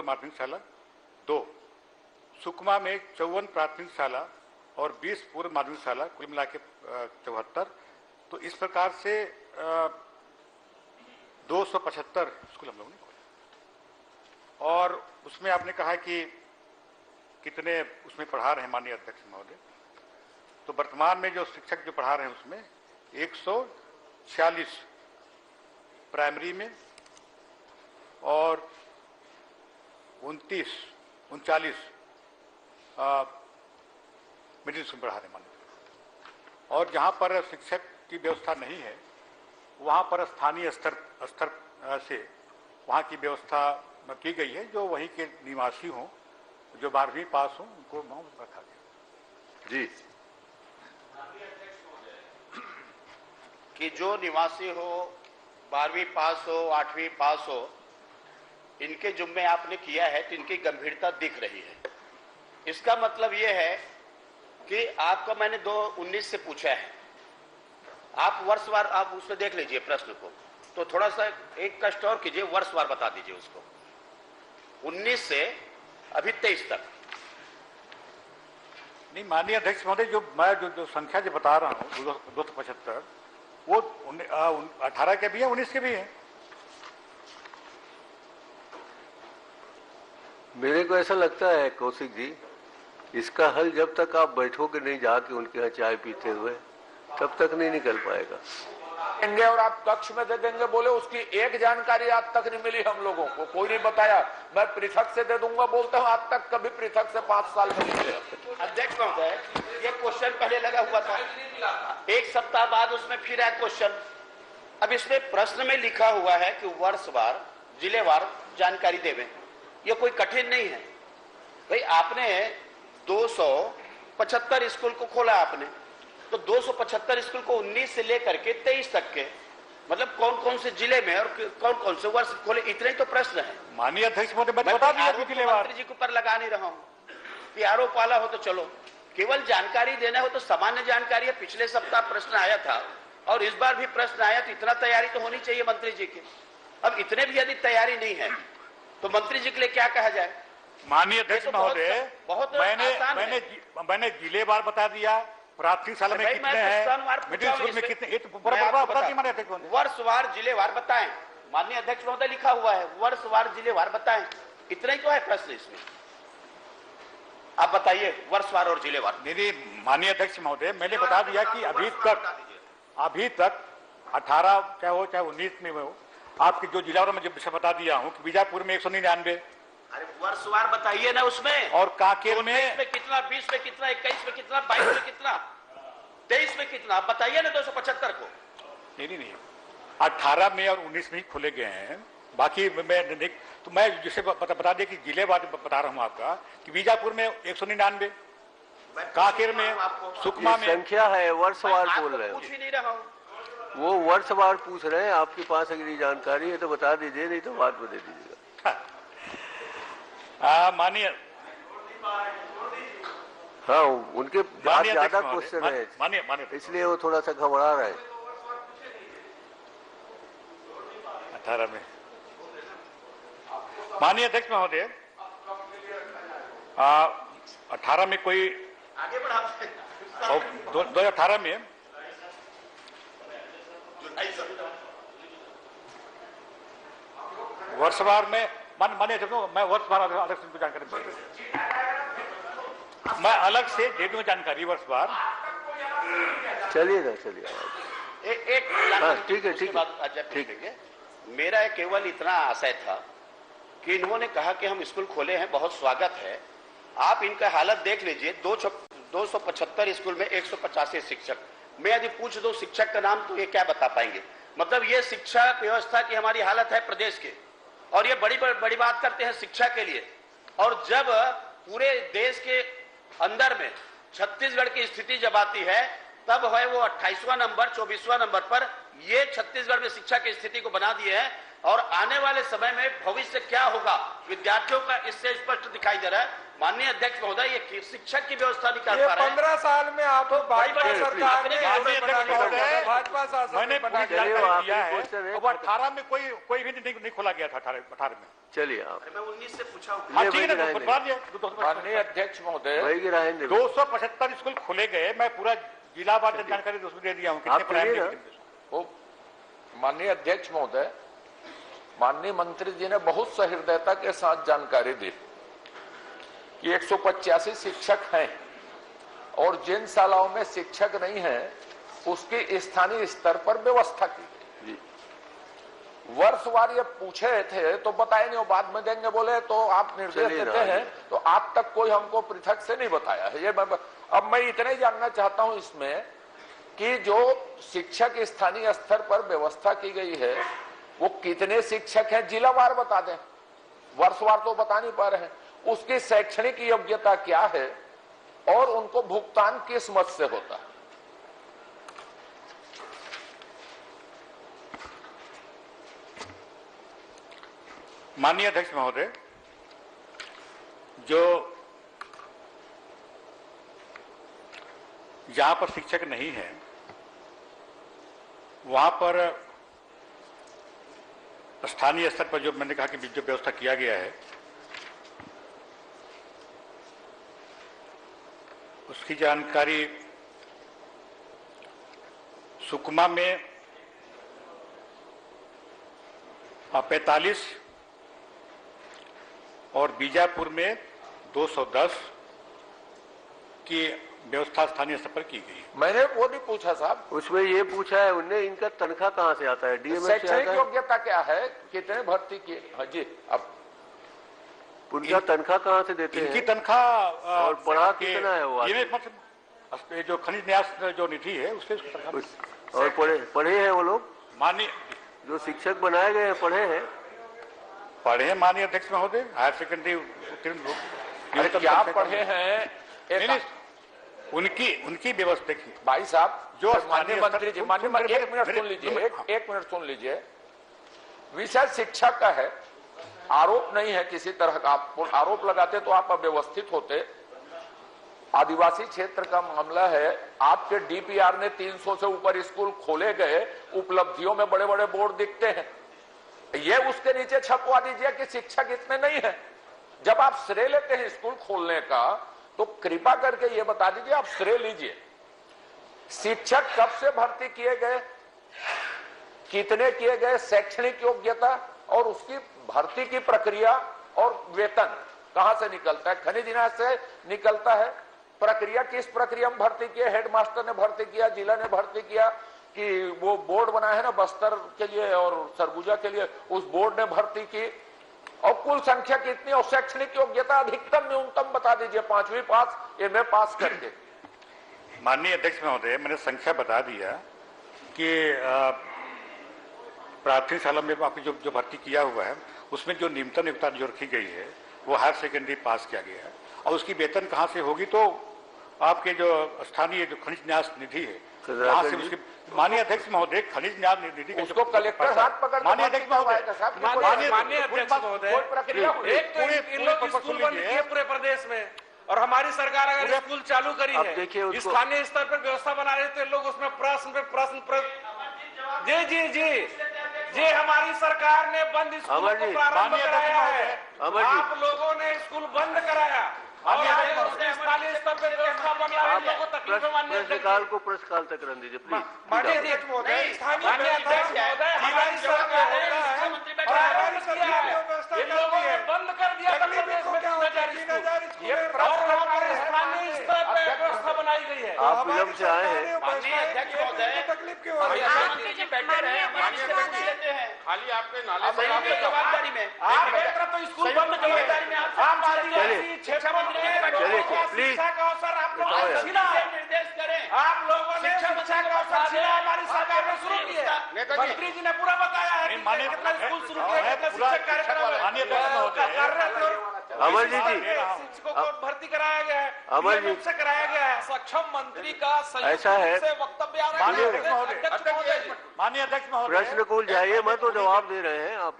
माध्यमिक शाला 2, सुकमा में 54 प्राथमिक शाला और 20 पूर्व माध्यमिक शाला, कुल मिला के 74। तो इस प्रकार से 275 स्कूल हम लोगों ने खोले। और उसमें आपने कहा कि कितने उसमें पढ़ा रहे हैं माननीय अध्यक्ष महोदय, तो वर्तमान में जो शिक्षक जो पढ़ा रहे हैं उसमें 146 प्राइमरी में और 39 मिडिल स्कूल पढ़ा रहे हैं माननीय। और जहाँ पर शिक्षक की व्यवस्था नहीं है वहाँ पर स्थानीय स्तर से वहाँ की व्यवस्था की गई है, जो वहीं के निवासी हों, जो 12वीं पास हों, उनको वहाँ रखा गया। जी, कि जो निवासी हो, 12वीं पास हो, 8वीं पास हो, इनके जुम्मे आपने किया है तो इनकी गंभीरता दिख रही है। इसका मतलब ये है कि आपको मैंने 2-19 से पूछा है, आप वर्षवार आप उसमें देख लीजिए प्रश्न को, तो थोड़ा सा एक कष्ट और कीजिए, वर्षवार बता दीजिए उसको। 19 से अभी 23 तक। नहीं माननीय अध्यक्ष महोदय, जो मैं जो संख्या जो बता रहा हूँ 275, वो 18 के भी है, 19 के भी है। मेरे को ऐसा लगता है कौशिक जी, इसका हल जब तक आप बैठोगे नहीं जाके उनके यहाँ चाय पीते हुए, तब तक नहीं निकल पाएगा। देंगे और आप कक्ष में दे देंगे बोले, उसकी एक जानकारी आज तक नहीं मिली हम लोगों को, कोई नहीं बताया। मैं पृथक से दे दूंगा बोलता हूँ, आज तक कभी पृथक से 5 साल में नहीं मिले। अध्यक्ष महोदय, ये क्वेश्चन पहले लगा हुआ था, एक सप्ताह बाद उसमें फिर आया क्वेश्चन। अब इसमें प्रश्न में लिखा हुआ है कि वर्षवार जिलेवार जानकारी देवें, ये कोई कठिन नहीं है भाई। आपने 275 स्कूल को खोला आपने, तो 275 स्कूल को 19 से लेकर के 23 तक के, मतलब कौन कौन से जिले में और कौन कौन से वर्ष खोले, इतने ही तो प्रश्न है। माननीय अध्यक्ष महोदय, मैं बता दिया मंत्री जी के ऊपर लगा नहीं रहा हूँ कि आरोप वाला हो तो चलो, केवल जानकारी देना हो तो सामान्य जानकारी है। पिछले सप्ताह प्रश्न आया था और इस बार भी प्रश्न आया, तो इतना तैयारी तो होनी चाहिए मंत्री जी की। अब इतने भी यदि तैयारी नहीं है तो मंत्री जी के लिए क्या कहा जाए। माननीय अध्यक्ष महोदय, मैंने जिलेवार बता दिया, प्राथमिक शाला में कितने हैं, मिडिल स्कूल में कितने, बता दी माननीय अध्यक्ष महोदय। वर्षवार जिलेवार बताएं, माननीय अध्यक्ष महोदय लिखा हुआ है, वर्षवार जिलेवार बताएं, इतना ही तो है प्रश्न इसमें। आप बताइए वर्षवार और जिलेवार। नहीं माननीय अध्यक्ष महोदय, मैंने बता दिया कि अभी तक 18 चाहे हो चाहे 19 में हो, आपके जो जिला में जो विषय बता दिया हूँ कि बीजापुर में 199, अरे वर्षवार बताइए ना उसमें, और कांकेर में कितना, 20 में कितना, 21 में कितना, 22 में कितना, 23 में कितना, आप बताइए ना 275 को। नहीं 18 में और 19 में ही खोले गए हैं, बाकी मैं जिसे बता दिया कि जिलेवार बता रहा हूँ आपका, कि बीजापुर में 199, कांकेर में, सुकमा में। संख्या है, वर्षवार बोल रहे पूछ ही नहीं रहा हूँ, वो वर्षवार पूछ रहे हैं। आपके पास अगर जानकारी है तो बता दीजिए, नहीं तो बाद में दे दीजिएगा। माननीय, हाँ, उनके पास ज्यादा क्वेश्चन है, इसलिए वो थोड़ा सा घबरा रहे हैं। 18 में माननीय अध्यक्ष महोदय, 18 में कोई आगे बढ़ा 2018 में वर्षवार में मानिए मैं वर्षवार अलग से जानकारी मैं अलग से दे दूं जानकारी वर्षवार। चलिए ठीक है। मेरा केवल इतना आशय था कि इन्होंने कहा कि हम स्कूल खोले हैं, बहुत स्वागत है। आप इनका हालत देख लीजिए, 275 स्कूल में 185 शिक्षक। मैं यदि पूछ दो शिक्षक का नाम तो ये क्या बता पाएंगे। मतलब ये शिक्षा व्यवस्था की हमारी हालत है प्रदेश के, और ये बड़ी बात करते हैं शिक्षा के लिए। और जब पूरे देश के अंदर में छत्तीसगढ़ की स्थिति जब आती है, तब है वो 28वां नंबर 24वां नंबर पर ये छत्तीसगढ़ में शिक्षा की स्थिति को बना दिए हैं। और आने वाले समय में भविष्य क्या होगा विद्यार्थियों का इससे स्पष्ट दिखाई दे रहा है। माननीय अध्यक्ष महोदय, ये शिक्षक की व्यवस्था नहीं कर ये पा रहे हैं। 15 साल में आप भाजपा सरकार ने भाजपा शासन मैंने में बना पूरी दिया। जानकारी दिया है। क्वेश्चन है। अब 18 में कोई भी नहीं खोला गया था 18 में। चलिए आप मैं 19 से पूछा हूँ। हाँ ये ठीक है वही ना, गिराएंगे। बता दिया। माननीय अध्यक्ष महोदय, वही गिराएंगे। 275 स्कूल खोले गए। मैं पूरा जिलावार जानकारी दोस्तों दे दिया हूँ कितने आप प्राइमरी कहिए ना। कितने। वो माननीय अध्यक्ष महोदय, माननीय मंत्री जी ने बहुत सहृदयता के साथ जानकारी दी कि 185 शिक्षक हैं और जिन शालाओं में शिक्षक नहीं है उसकी स्थानीय स्तर पर व्यवस्था की गई। वर्षवार ये पूछे थे तो बताए नहीं, वो बाद में देंगे बोले तो आप निर्देश देते हैं, तो आज तक कोई हमको पृथक से नहीं बताया है। ये अब मैं इतना ही जानना चाहता हूं इसमें कि जो शिक्षक स्थानीय स्तर पर व्यवस्था की गई है वो कितने शिक्षक हैं, जिलावार बता दें। वर्षवार तो बता नहीं पा रहे हैं। उसकी शैक्षणिक योग्यता क्या है और उनको भुगतान किस मद से होता है। माननीय अध्यक्ष महोदय, जो जहां पर शिक्षक नहीं है वहां पर स्थानीय स्तर पर जो मैंने कहा कि जो व्यवस्था किया गया है उसकी जानकारी सुकमा में 45 और बीजापुर में 210 की व्यवस्था स्थानीय स्तर पर की गई। मैंने वो नहीं पूछा साहब, उसमें ये पूछा है उनने इनका तनख्वाह कहाँ से आता है, डीएमएस से शैक्षणिक आता है, योग्यता क्या है, कितने भर्ती किए। हाँ जी, अब उनका तनख्वाह कहाँ से देते इनकी हैं तनख्वाह और पढ़ा कितना है वो ये मतलब जो खनिज न्यास जो निधि है उससे उसकी तनख्वाह। और पढ़े हैं वो लोग, माननीय जो शिक्षक बनाए गए हैं पढ़े हैं। पढ़े हैं माननीय अध्यक्ष महोदय, हायर सेकेंडरी उत्तीर्ण लोग। अरे क्या पढ़े हैं, नहीं, नहीं, उनकी व्यवस्था देखिए भाई साहब। जो माननीय मंत्री जी, माननीय एक मिनट सुन लीजिए, एक मिनट सुन लीजिए। विषय शिक्षा का है, आरोप नहीं है किसी तरह का। आप आरोप लगाते तो आप अव्यवस्थित होते। आदिवासी क्षेत्र का मामला है। आपके डीपीआर ने 300 से ऊपर स्कूल खोले गए, उपलब्धियों में बड़े बड़े बोर्ड दिखते हैं। ये उसके नीचे छपवा दीजिए कि शिक्षक इतने नहीं है। जब आप श्रेय लेते हैं स्कूल खोलने का तो कृपा करके ये बता दीजिए, आप श्रेय लीजिए। शिक्षक कब से भर्ती किए गए, कितने किए गए, शैक्षणिक योग्यता और उसकी भर्ती की प्रक्रिया और वेतन कहां से निकलता है, खनिज न्यास से निकलता है। प्रक्रिया किस प्रक्रिया में भर्ती किया, हेडमास्टर ने भर्ती किया, जिला ने भर्ती किया कि वो बोर्ड बना है ना बस्तर के लिए और सरगुजा के लिए, उस बोर्ड ने भर्ती की। और कुल संख्या कितनी और शैक्षणिक योग्यता अधिकतम न्यूनतम बता दीजिए, 5वीं पास, एमए पास करके। माननीय अध्यक्ष महोदय, मैंने संख्या बता दिया कि प्राथमिक शाला में आपकी जो भर्ती किया हुआ है उसमें जो न्यूनतम योग्यता जो रखी गई है वो हायर सेकेंडरी पास किया गया है। और उसकी वेतन कहाँ से होगी, तो आपके जो स्थानीय जो खनिज न्यास निधि है वहां से उसकी। माननीय अध्यक्ष महोदय, खनिज न्यास निधि का उसको कलेक्टर हाथ पकड़ माननीय अध्यक्ष महोदय, माननीय अध्यक्ष महोदय, एक तो इन लोग स्कूल बंद किए पूरे प्रदेश में और हमारी सरकार अगर स्कूल चालू करी है, स्थानीय स्तर पर व्यवस्था बना रहे तो लोग उसमें प्रश्न पे प्रश्न जी जी जी जी हमारी सरकार ने बंद स्कूल को प्रारंभ कराया है। आप लोगों ने स्कूल बंद कराया और स्थानीय स्तर पर व्यवस्था बना रहे लोगों को तकलीफ है। माननीय प्रश्नकाल को प्रश्नकाल तक रहने दीजिए प्लीज। माननीय अध्यक्ष महोदय, स्थानीय अध्यक्ष महोदय, हमारी सरकार ने इन लोगों ने बंद कर दिया था प्रदेश में 3000 ये हमारे स्थानीय स्तर पर व्यवस्था बनाई गई है। आप विलम्ब से आए हैं। माननीय अध्यक्ष महोदय, तकलीफ क्यों हो रही है? खाली आपके नाले से जवाबदारी में आप एक तरफ तो स्कूल बंद जवाबदारी में आप आदिवासी क्षेत्र में शिक्षा का अवसर आप लोगों ने छीना है। निर्देश करें। आप लोगों ने शिक्षा का अवसर छीना हमारी सरकार ने शुरू किया। मंत्री जी ने पूरा बताया है कि कितना स्कूल शुरू किया, कितना शिक्षक कार्यक्रम अमरजीत जी, शिक्षकों को भर्ती कराया गया है, अमरजीत से कराया गया है। सक्षम मंत्री का ऐसा है, वक्तव्य आ रहा माननीय है। अध्यक्ष महोदय, प्रश्न को जाइए मत, तो जवाब दे रहे हैं आप।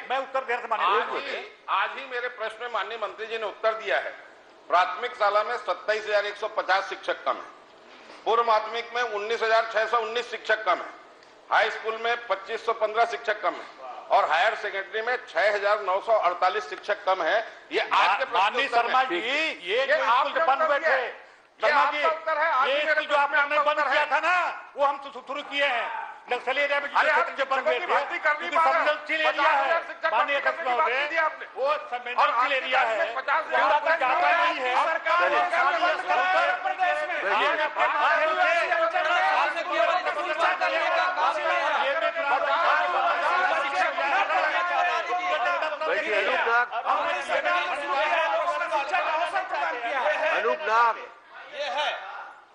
मैं उत्तर दे रहा था माननीय। आज ही मेरे प्रश्न में माननीय मंत्री जी ने उत्तर दिया है प्राथमिक शाला में 27,150 शिक्षक कम है, पूर्व माध्यमिक में 19,619 शिक्षक कम है, हाई स्कूल में 2,515 शिक्षक कम है और हायर सेकेंडरी में 6,948 शिक्षक कम है। ये आपके माननीय शर्मा जी, ये जो स्कूल बंद हुए थे, शर्मा जी, ये स्कूल जो आपने बंद किया था ना, वो हम शुरू किए हैं नक्सली एरिया में जो बंद हुए थे, संवेदनशील एरिया है माननीय अध्यक्ष महोदय, वो संवेदनशील एरिया है, पूरा कोई जाता नहीं है। अनूपनाथ, ये है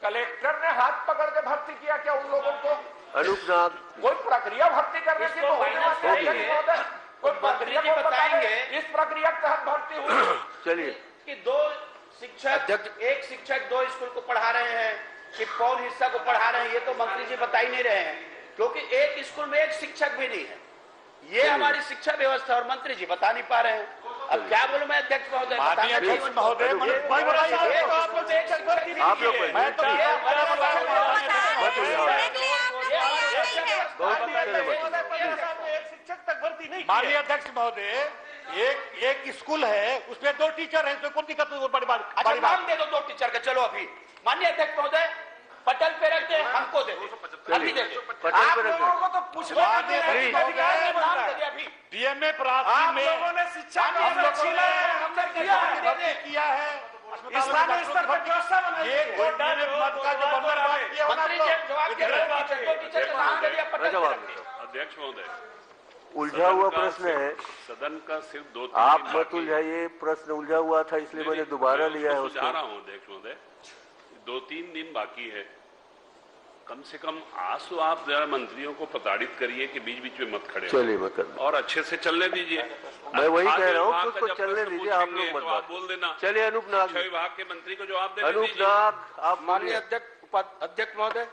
कलेक्टर ने हाथ पकड़ के भर्ती किया क्या उन लोगों को? अनूपनाथ, कोई प्रक्रिया भर्ती करने की तो कोई प्रक्रिया बताएंगे इस प्रक्रिया के तहत भर्ती हुई। चलिए कि दो शिक्षक, एक शिक्षक 2 स्कूल को पढ़ा रहे हैं कि कौन हिस्सा को पढ़ा रहे हैं, ये तो मंत्री जी बता ही नहीं रहे हैं, क्योंकि एक स्कूल में एक शिक्षक भी नहीं है। ये हमारी शिक्षा व्यवस्था और मंत्री जी बता नहीं पा रहे हैं। अब क्या बोलूं मैं अध्यक्ष महोदय? माननीय अध्यक्ष महोदय, आप लोग माननीय अध्यक्ष महोदय, एक स्कूल है उसमें 2 टीचर हैं, तो कौन दिक्कत? अच्छा, नाम दे दो 2 टीचर का। चलो अभी माननीय अध्यक्ष महोदय, पटल पे रख दे, हमको दे दो, अभी दे दो। आप लोगों को तो पूछने डीएमए प्रार्थी में लोगों ने शिक्षा किया है, स्थानीय स्तर पर व्यवस्था बनाई है। अध्यक्ष महोदय, उलझा हुआ प्रश्न है, सदन का सिर्फ 2-3 आप मत उलझाइए। प्रश्न उलझा हुआ था इसलिए मैंने दोबारा लिया है उसको। सुझा रहा हूँ अध्यक्ष महोदय, 2-3 दिन बाकी है, कम से कम आज तो आप जरा मंत्रियों को प्रताड़ित करिए कि बीच बीच में मत खड़े चलिए मत करना, और अच्छे से चलने दीजिए। मैं वही कह रहा हूँ कि उसको चलने दीजिए, आप लोग मत आप बोल देना। चलिए अनूपनाथ, शिक्षा विभाग के मंत्री को जवाब देना। अनूपनाथ, आप माननीय अध्यक्ष महोदय,